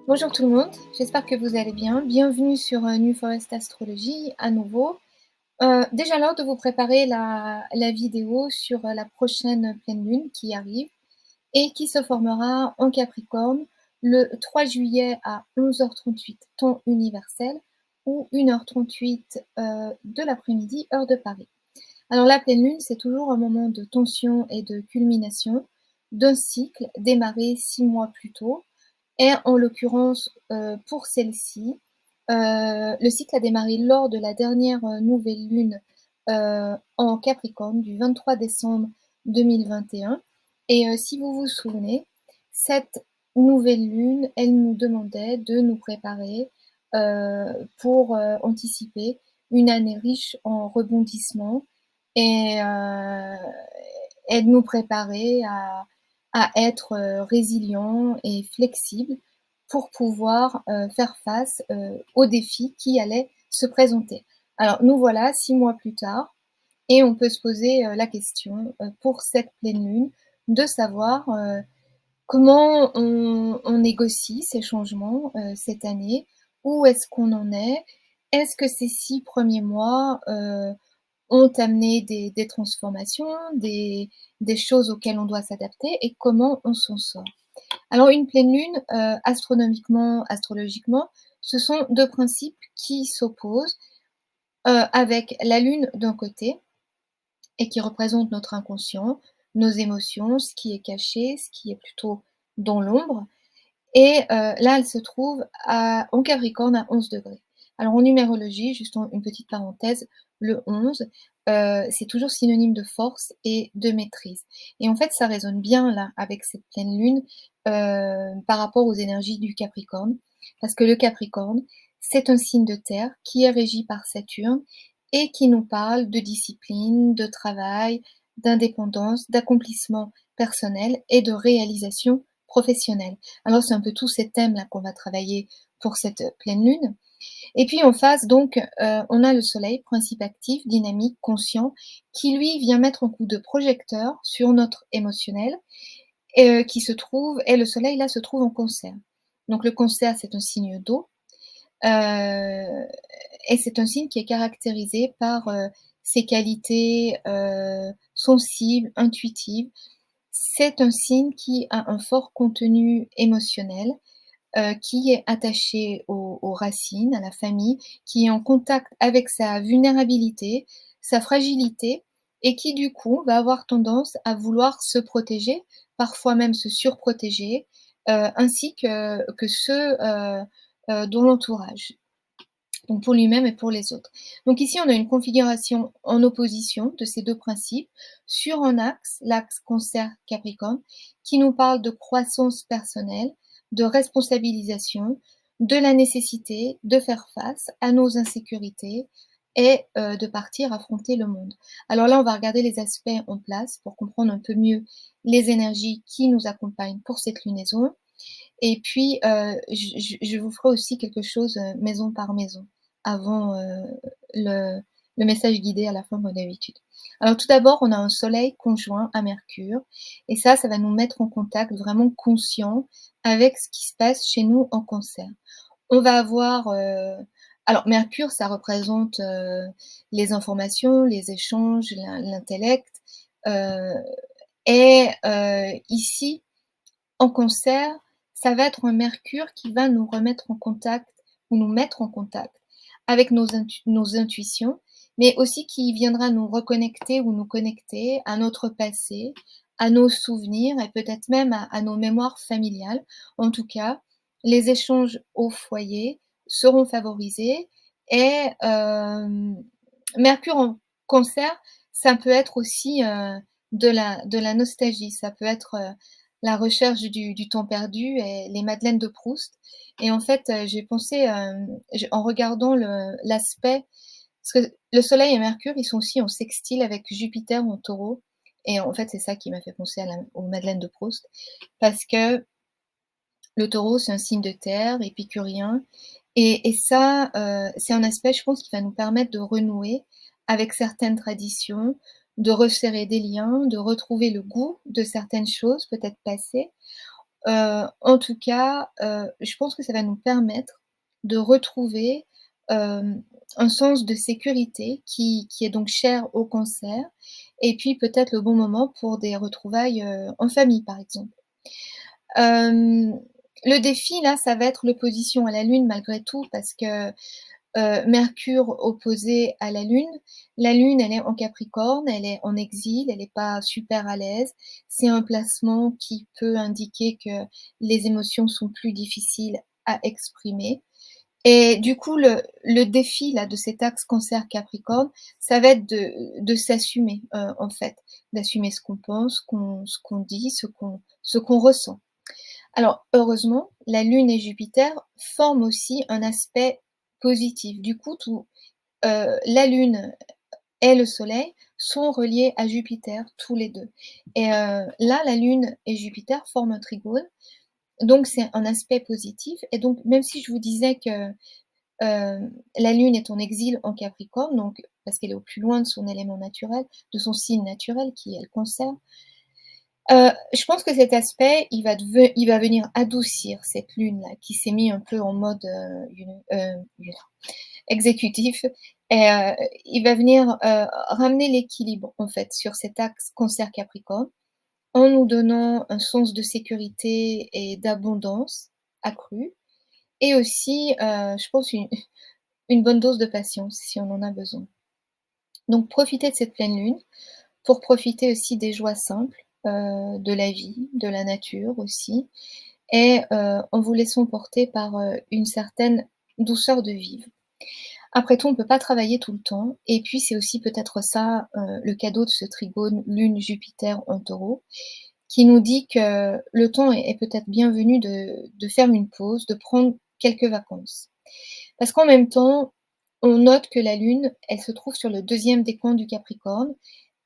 Bonjour tout le monde, j'espère que vous allez bien. Bienvenue sur New Forest Astrologie à nouveau. Déjà l'heure de vous préparer la vidéo sur la prochaine pleine lune qui arrive et qui se formera en Capricorne le 3 juillet à 11h38 temps universel ou 1h38 de l'après-midi heure de Paris. Alors la pleine lune, c'est toujours un moment de tension et de culmination d'un cycle démarré 6 mois plus tôt. Et en l'occurrence, pour celle-ci, le cycle a démarré lors de la dernière nouvelle lune en Capricorne du 23 décembre 2021. Et si vous vous souvenez, cette nouvelle lune, elle nous demandait de nous préparer pour anticiper une année riche en rebondissements et et de nous préparer à être résilient et flexible pour pouvoir faire face aux défis qui allaient se présenter. Alors nous voilà 6 mois plus tard et on peut se poser la question pour cette pleine lune de savoir comment on négocie ces changements cette année, où est-ce qu'on en est, est-ce que ces 6 premiers mois ont amené des transformations, des choses auxquelles on doit s'adapter et comment on s'en sort. Alors une pleine lune, astronomiquement, astrologiquement, ce sont 2 principes qui s'opposent, avec la lune d'un côté et qui représente notre inconscient, nos émotions, ce qui est caché, ce qui est plutôt dans l'ombre et là, elle se trouve en Capricorne à 11 degrés. Alors en numérologie, juste une petite parenthèse, le 11, c'est toujours synonyme de force et de maîtrise. Et en fait, ça résonne bien là avec cette pleine lune par rapport aux énergies du Capricorne, parce que le Capricorne, c'est un signe de terre qui est régi par Saturne et qui nous parle de discipline, de travail, d'indépendance, d'accomplissement personnel et de réalisation professionnelle. Alors c'est un peu tous ces thèmes-là qu'on va travailler pour cette pleine lune. Et puis en face, donc, on a le soleil, principe actif, dynamique, conscient, qui lui vient mettre un coup de projecteur sur notre émotionnel, et le soleil là se trouve en cancer. Donc le cancer, c'est un signe d'eau, et c'est un signe qui est caractérisé par ses qualités sensibles, intuitives. C'est un signe qui a un fort contenu émotionnel, qui est attaché aux racines, à la famille, qui est en contact avec sa vulnérabilité, sa fragilité et qui du coup va avoir tendance à vouloir se protéger, parfois même se surprotéger, ainsi que ceux, dans l'entourage. Donc pour lui-même et pour les autres. Donc ici, on a une configuration en opposition de ces 2 principes sur un axe, l'axe Cancer-Capricorne, qui nous parle de croissance personnelle, de responsabilisation, de la nécessité de faire face à nos insécurités et de partir affronter le monde. Alors là, on va regarder les aspects en place pour comprendre un peu mieux les énergies qui nous accompagnent pour cette lunaison. Et puis, je vous ferai aussi quelque chose, maison par maison, avant, le message guidé à la fin comme d'habitude. Alors tout d'abord, on a un soleil conjoint à Mercure et ça va nous mettre en contact vraiment conscient avec ce qui se passe chez nous en Cancer. On va avoir, alors Mercure, ça représente, les informations, les échanges, l'intellect, heu ici, en Cancer, ça va être un Mercure qui va nous remettre en contact ou nous mettre en contact avec nos intuitions, mais aussi qui viendra nous reconnecter ou nous connecter à notre passé, à nos souvenirs et peut-être même à nos mémoires familiales. En tout cas, les échanges au foyer seront favorisés et Mercure en Cancer, ça peut être aussi, de la nostalgie. Ça peut être, la recherche du temps perdu et les madeleines de Proust. Et en fait, j'ai pensé, en regardant l'aspect, parce que le Soleil et Mercure, ils sont aussi en sextile avec Jupiter en Taureau. Et en fait, c'est ça qui m'a fait penser aux madeleines de Proust, parce que le Taureau, c'est un signe de terre, épicurien, et ça, c'est un aspect, je pense, qui va nous permettre de renouer avec certaines traditions, de resserrer des liens, de retrouver le goût de certaines choses, peut-être passées. En tout cas, je pense que ça va nous permettre de retrouver, un sens de sécurité qui est donc cher au cancer et puis peut-être le bon moment pour des retrouvailles, en famille, par exemple. Hem, le défi là, ça va être l'opposition à la Lune malgré tout parce que, Mercure opposé à la Lune, elle est en Capricorne, elle est en exil, elle est pas super à l'aise. C'est un placement qui peut indiquer que les émotions sont plus difficiles à exprimer et du coup, le défi là de cet axe Cancer-Capricorne, ça va être de s'assumer, en fait, d'assumer ce qu'on pense, ce qu'on dit, ce qu'on ressent. Alors heureusement, la Lune et Jupiter forment aussi un aspect positif. Du coup, la Lune et le Soleil sont reliés à Jupiter tous les 2. Et là, la Lune et Jupiter forment un trigone, donc c'est un aspect positif et donc même si je vous disais que, la Lune est en exil en Capricorne, donc parce qu'elle est au plus loin de son élément naturel, de son signe naturel qui est le Cancer. Je pense que cet aspect, il va venir adoucir cette lune-là qui s'est mis un peu en mode, exécutif et il va venir, ramener l'équilibre en fait sur cet axe Cancer-Capricorne en nous donnant un sens de sécurité et d'abondance accrue et aussi, je pense une bonne dose de patience si on en a besoin. Donc profitez de cette pleine lune pour profiter aussi des joies simples, de la vie, de la nature aussi et en vous laissant porter par, une certaine douceur de vivre. Après tout, on ne peut pas travailler tout le temps et puis c'est aussi peut-être ça, le cadeau de ce trigone Lune-Jupiter en Taureau, qui nous dit que le temps est peut-être bienvenu de faire une pause, de prendre quelques vacances. Parce qu'en même temps, on note que la Lune, elle se trouve sur le deuxième décan du Capricorne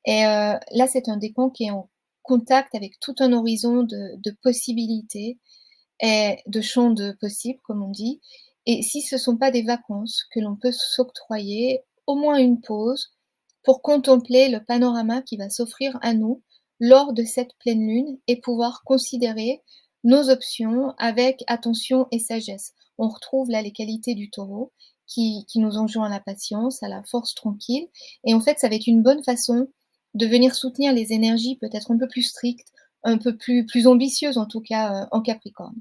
et là, c'est un décan qui est en contact avec tout un horizon de possibilités et de champs de possibles, comme on dit. Et si ce ne sont pas des vacances que l'on peut s'octroyer, au moins une pause pour contempler le panorama qui va s'offrir à nous lors de cette pleine lune et pouvoir considérer nos options avec attention et sagesse. On retrouve là les qualités du taureau qui nous enjoint à la patience, à la force tranquille. Et en fait, ça va être une bonne façon de venir soutenir les énergies peut-être un peu plus strictes, un peu plus ambitieuses en tout cas en Capricorne.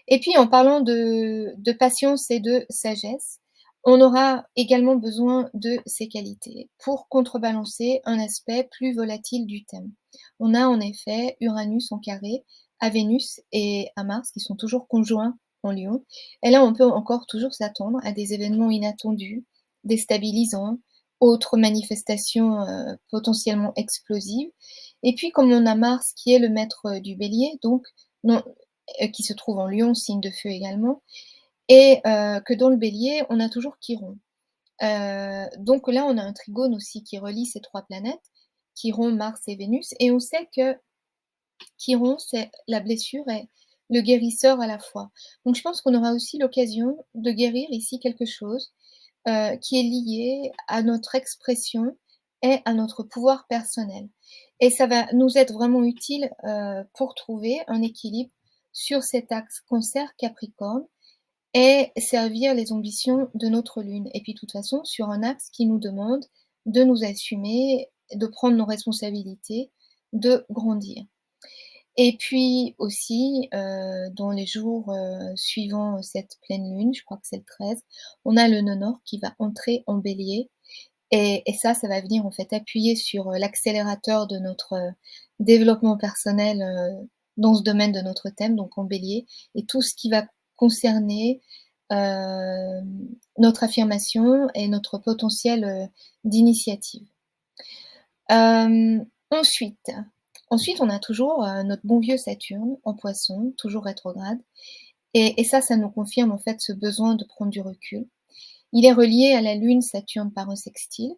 Et puis en parlant de patience et de sagesse, on aura également besoin de ces qualités pour contrebalancer un aspect plus volatile du thème. On a en effet Uranus en carré à Vénus et à Mars qui sont toujours conjoints en Lion. Et là, on peut encore toujours s'attendre à des événements inattendus, déstabilisants, autres manifestations potentiellement explosives. Et puis, comme on a Mars qui est le maître du bélier, donc non, qui se trouve en Lion, signe de feu également, et que dans le Bélier, on a toujours Chiron. Donc là, on a un trigone aussi qui relie ces 3 planètes, Chiron, Mars et Vénus, et on sait que Chiron, c'est la blessure et le guérisseur à la fois. Donc je pense qu'on aura aussi l'occasion de guérir ici quelque chose, qui est lié à notre expression et à notre pouvoir personnel. Et ça va nous être vraiment utile, pour trouver un équilibre sur cet axe Cancer-Capricorne et servir les ambitions de notre lune. Et puis de toute façon, sur un axe qui nous demande de nous assumer, de prendre nos responsabilités, de grandir. Et puis aussi, dans les jours, suivant cette pleine lune, je crois que c'est le 13, on a le nœud nord qui va entrer en bélier et ça va venir en fait appuyer sur, l'accélérateur de notre, développement personnel, dans ce domaine de notre thème, donc en bélier et tout ce qui va concerner, notre affirmation et notre potentiel, d'initiative. Ensuite on a toujours, notre bon vieux Saturne en Poisson, toujours rétrograde et ça nous confirme en fait ce besoin de prendre du recul. Il est relié à la Lune, Saturne par un sextile,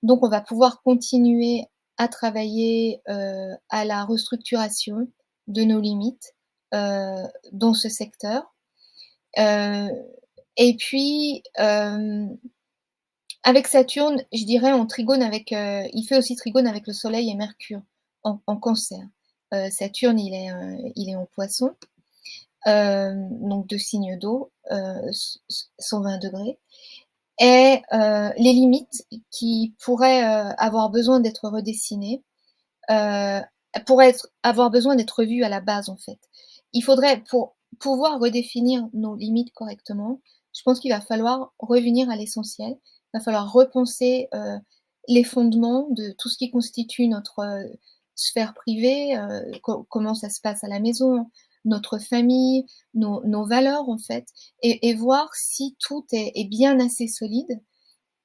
donc on va pouvoir continuer à travailler, à la restructuration de nos limites, dans ce secteur. Heu et puis, avec Saturne, je dirais en trigone avec, il fait aussi trigone avec le Soleil et Mercure en Cancer. Saturne, il est en Poisson donc 2 signes d'eau, sont 20°. Et les limites qui pourraient, avoir besoin d'être redessinées, heu, avoir besoin d'être revues à la base, en fait. Il faudrait pour pouvoir redéfinir nos limites correctement, je pense qu'il va falloir revenir à l'essentiel. Il va falloir repenser, les fondements de tout ce qui constitue notre, sphère privée, comment ça se passe à la maison, notre famille, nos valeurs, en fait, et voir si tout est bien assez solide.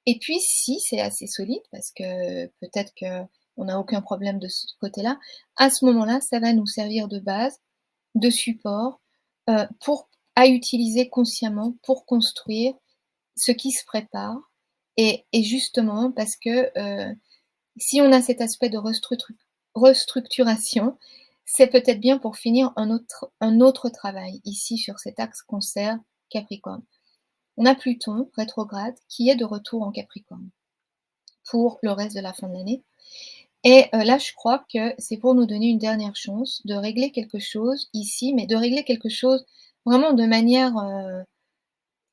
Et puis si c'est assez solide, parce que peut-être qu'on n'a aucun problème de ce côté-là, à ce moment-là, ça va nous servir de base, de support, pour à utiliser consciemment pour construire ce qui se prépare. Et justement parce que, si on a cet aspect de restructuration, c'est peut-être bien pour finir un autre travail ici sur cet axe Cancer-Capricorne. On a Pluton rétrograde qui est de retour en Capricorne pour le reste de la fin de l'année. Et là, je crois que c'est pour nous donner une dernière chance de régler quelque chose ici, mais de régler quelque chose vraiment de manière,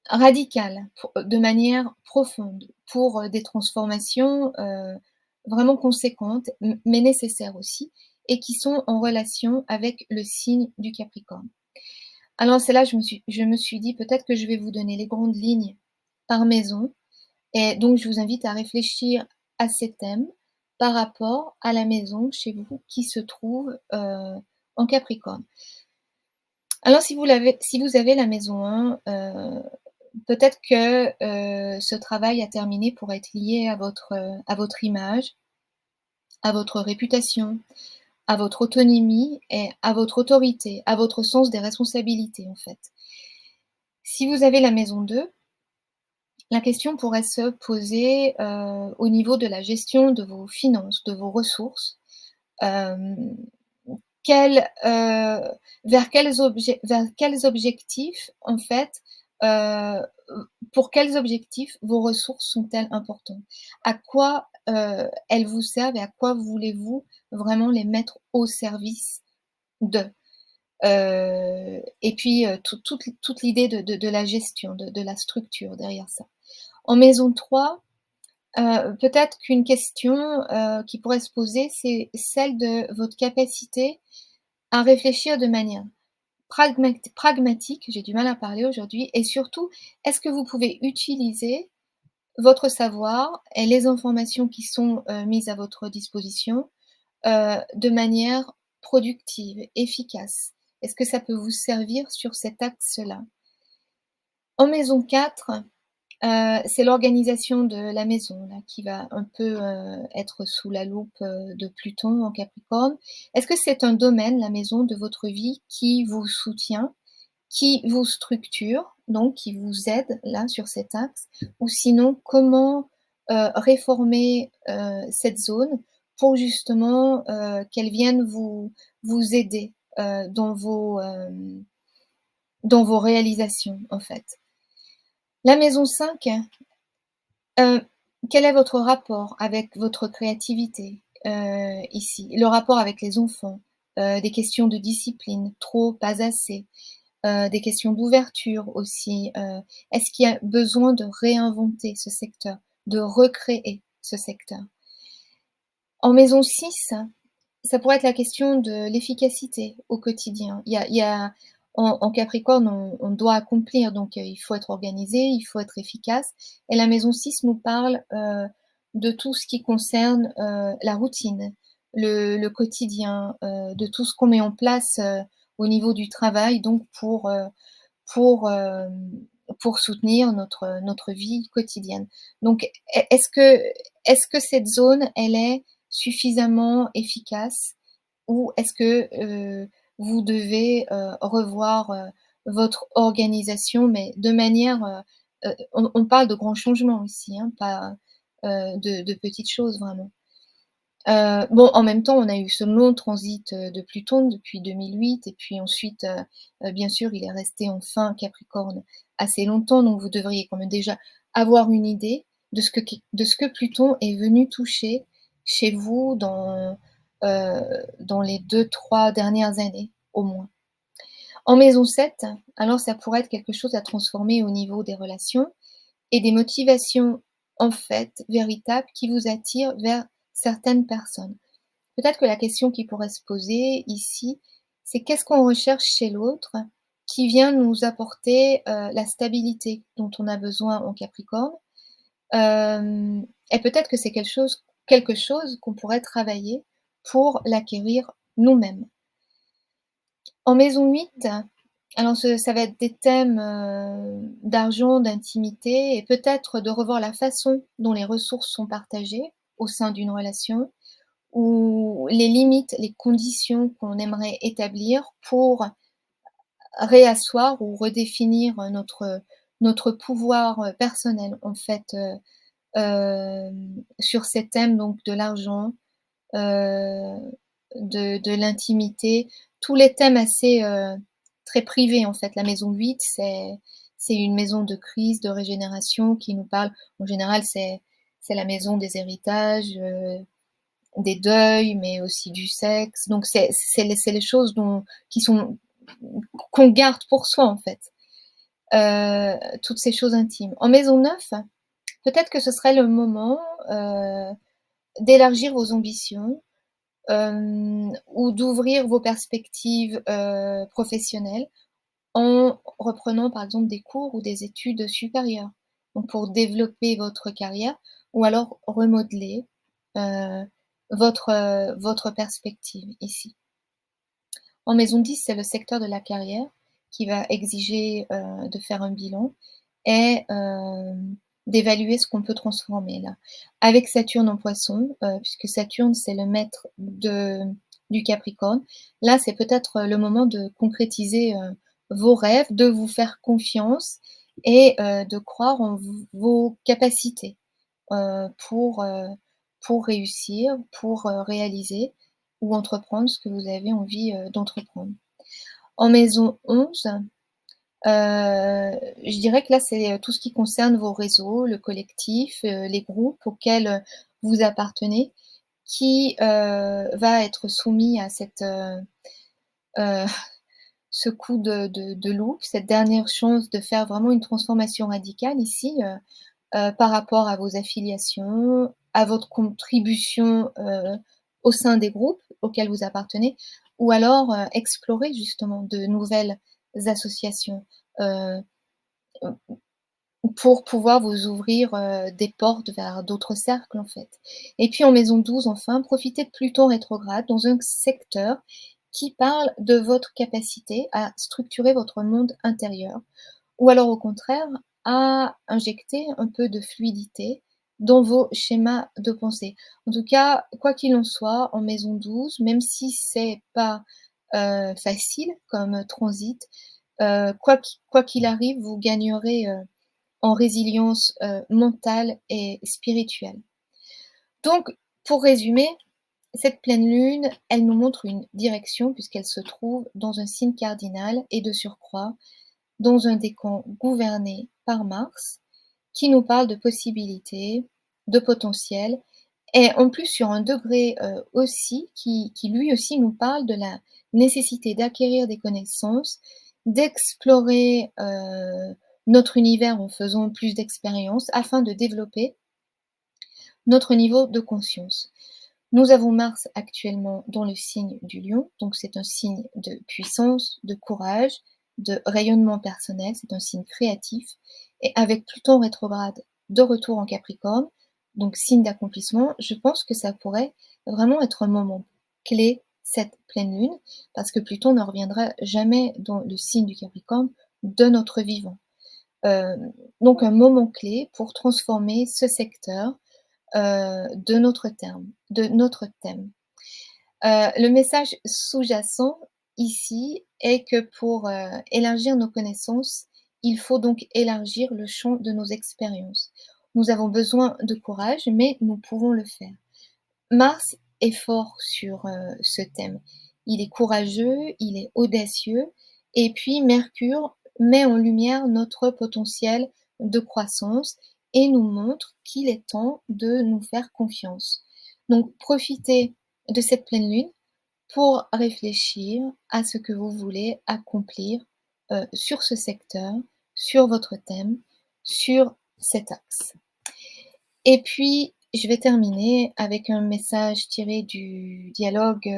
radicale, de manière profonde, pour, des transformations, vraiment conséquentes, mais nécessaires aussi, et qui sont en relation avec le signe du Capricorne. Alors c'est là, je me suis dit: «Peut-être que je vais vous donner les grandes lignes par maison». Et donc je vous invite à réfléchir à ces thèmes par rapport à la maison chez vous qui se trouve, en Capricorne. Alors si vous avez la maison 1, peut-être que, ce travail à terminer pourrait être lié à votre image, à votre réputation, à votre autonomie et à votre autorité, à votre sens des responsabilités, en fait. Si vous avez la maison 2, la question pourrait se poser, au niveau de la gestion de vos finances, de vos ressources. Hem, quels, vers quels objectifs, en fait, heu, pour quels objectifs vos ressources sont-elles importantes? À quoi, elles vous servent et à quoi voulez-vous vraiment les mettre au service de? Et puis, toute l'idée de la gestion, de la structure derrière ça. En maison 3, peut-être qu'une question, qui pourrait se poser, c'est celle de votre capacité à réfléchir de manière pragmatique, j'ai du mal à parler aujourd'hui, et surtout, est-ce que vous pouvez utiliser votre savoir et les informations qui sont, mises à votre disposition, de manière productive, efficace? Est-ce que ça peut vous servir sur cet axe-là? En maison 4, c'est l'organisation de la maison là qui va un peu, être sous la loupe, de Pluton en Capricorne. Est-ce que c'est un domaine, la maison, de votre vie qui vous soutient, qui vous structure, donc qui vous aide là sur cet axe? Ou sinon comment, réformer, cette zone pour justement, qu'elle vienne vous aider, dans vos réalisations, en fait? La maison 5. Heu, quel est votre rapport avec votre créativité, ici? Le rapport avec les enfants, des questions de discipline, trop, pas assez, des questions d'ouverture aussi, est-ce qu'il y a besoin de réinventer ce secteur, de recréer ce secteur? En maison 6, ça pourrait être la question de l'efficacité au quotidien. Il y a en Capricorne, on doit accomplir, donc il faut être organisé, il faut être efficace, et la maison 6 nous parle, de tout ce qui concerne, la routine, le quotidien, de tout ce qu'on met en place, au niveau du travail, donc pour, pour soutenir notre vie quotidienne. Donc est-ce que cette zone, elle est suffisamment efficace, ou est-ce que, vous devez, revoir, votre organisation, mais de manière, on parle de grands changements ici, hein, pas, de petites choses vraiment. Bon, en même temps, on a eu ce long transit, de Pluton depuis 2008, et puis ensuite, bien sûr, il est resté en fin Capricorne assez longtemps, donc vous devriez quand même déjà avoir une idée de ce que Pluton est venu toucher chez vous dans les 2-3 dernières années, au moins. En maison 7, alors ça pourrait être quelque chose à transformer au niveau des relations et des motivations, en fait, véritables qui vous attirent vers certaines personnes. Peut-être que la question qui pourrait se poser ici, c'est qu'est-ce qu'on recherche chez l'autre qui vient nous apporter, la stabilité dont on a besoin en Capricorne? Et peut-être que c'est quelque chose qu'on pourrait travailler pour l'acquérir nous-mêmes. En maison 8, alors ça va être des thèmes, d'argent, d'intimité et peut-être de revoir la façon dont les ressources sont partagées au sein d'une relation ou les limites, les conditions qu'on aimerait établir pour réasseoir ou redéfinir, notre pouvoir, personnel en fait, sur ces thèmes donc de l'argent, heu, de l'intimité, tous les thèmes assez, très privés en fait. La maison 8, c'est une maison de crise, de régénération qui nous parle en général, c'est la maison des héritages, des deuils, mais aussi du sexe. Donc c'est les choses qui sont qu'on garde pour soi en fait, toutes ces choses intimes. En maison 9, peut-être que ce serait le moment, d'élargir vos ambitions, ou d'ouvrir vos perspectives, professionnelles en reprenant par exemple des cours ou des études supérieures. Donc pour développer votre carrière ou alors remodeler, heu, votre perspective ici. En maison 10, c'est le secteur de la carrière qui va exiger, de faire un bilan et d'évaluer ce qu'on peut transformer là. Avec Saturne en Poisson, puisque Saturne, c'est le maître du Capricorne, là, c'est peut-être, le moment de concrétiser, vos rêves, de vous faire confiance et de croire en vos capacités, pour réussir, pour, réaliser ou entreprendre ce que vous avez envie, d'entreprendre. En maison 11, je dirais que là, c'est, tout ce qui concerne vos réseaux, le collectif, les groupes auxquels, vous appartenez qui, va être soumis à heu, ce coup de loupe, cette dernière chance de faire vraiment une transformation radicale ici, par rapport à vos affiliations, à votre contribution, au sein des groupes auxquels vous appartenez ou alors, explorer justement de nouvelles associations, heu, pour pouvoir vous ouvrir, des portes vers d'autres cercles, en fait. Et puis en maison 12, enfin, profitez de Pluton rétrograde dans un secteur qui parle de votre capacité à structurer votre monde intérieur ou alors au contraire, à injecter un peu de fluidité dans vos schémas de pensée. En tout cas, quoi qu'il en soit, en maison 12, même si c'est pas, facile comme transit, quoi qu'il arrive, vous gagnerez, en résilience, mentale et spirituelle. Donc pour résumer, cette pleine lune, elle nous montre une direction puisqu'elle se trouve dans un signe cardinal et de surcroît dans un décan gouverné par Mars, qui nous parle de possibilités, de potentiel, et en plus sur un degré aussi qui lui aussi nous parle de la nécessité d'acquérir des connaissances, d'explorer notre univers en faisant plus d'expériences afin de développer notre niveau de conscience. Nous avons Mars actuellement dans le signe du Lion, donc c'est un signe de puissance, de courage, de rayonnement personnel, c'est un signe créatif. Et avec Pluton rétrograde de retour en Capricorne, donc signe d'accomplissement, je pense que ça pourrait vraiment être un moment clé, cette pleine lune, parce que Pluton ne reviendra jamais dans le signe du Capricorne de notre vivant. Euh, donc un moment clé pour transformer ce secteur de notre thème. Le message sous-jacent ici est que pour, élargir nos connaissances, il faut donc élargir le champ de nos expériences. Nous avons besoin de courage, mais nous pouvons le faire. Mars est fort sur, ce thème. Il est courageux, il est audacieux et puis Mercure met en lumière notre potentiel de croissance et nous montre qu'il est temps de nous faire confiance. Donc profitez de cette pleine lune pour réfléchir à ce que vous voulez accomplir, sur ce secteur, sur votre thème, sur cet axe. Et puis, je vais terminer avec un message tiré du dialogue,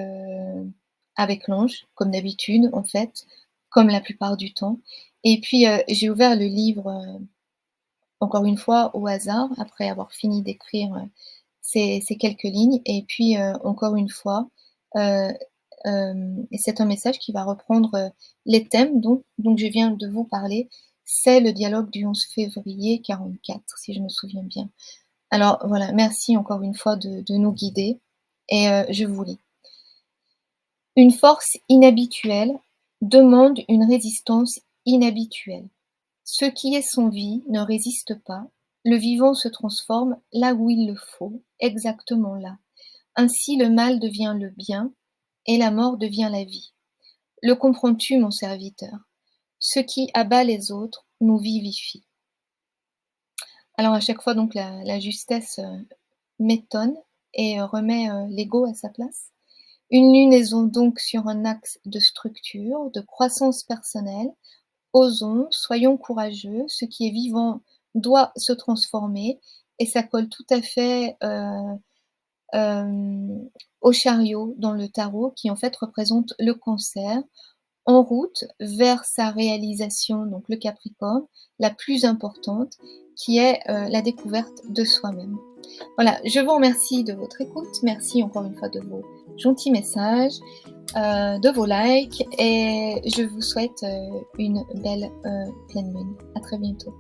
avec l'ange, comme d'habitude en fait, comme la plupart du temps. Et puis, j'ai ouvert le livre, encore une fois au hasard, après avoir fini d'écrire, ces quelques lignes et puis, encore une fois, heu, et c'est un message qui va reprendre, les thèmes dont je viens de vous parler. C'est le dialogue du 11 février 44, si je me souviens bien. Alors voilà, merci encore une fois de nous guider et je vous lis. Une force inhabituelle demande une résistance inhabituelle. Ce qui est sans vie ne résiste pas, le vivant se transforme là où il le faut, exactement là. Ainsi le mal devient le bien et la mort devient la vie. Le comprends-tu, mon serviteur? Ce qui abat les autres nous vivifie. Alors à chaque fois donc la justesse, m'étonne et remet, l'ego à sa place. Une lunaison donc sur un axe de structure, de croissance personnelle. Osons, soyons courageux, ce qui est vivant doit se transformer et ça colle tout à fait, au chariot dans le tarot qui en fait représente le Cancer, en route vers sa réalisation, donc le Capricorne, la plus importante qui est, la découverte de soi-même. Voilà, je vous remercie de votre écoute, merci encore une fois de vos gentils messages, de vos likes et je vous souhaite, une belle, pleine lune. À très bientôt.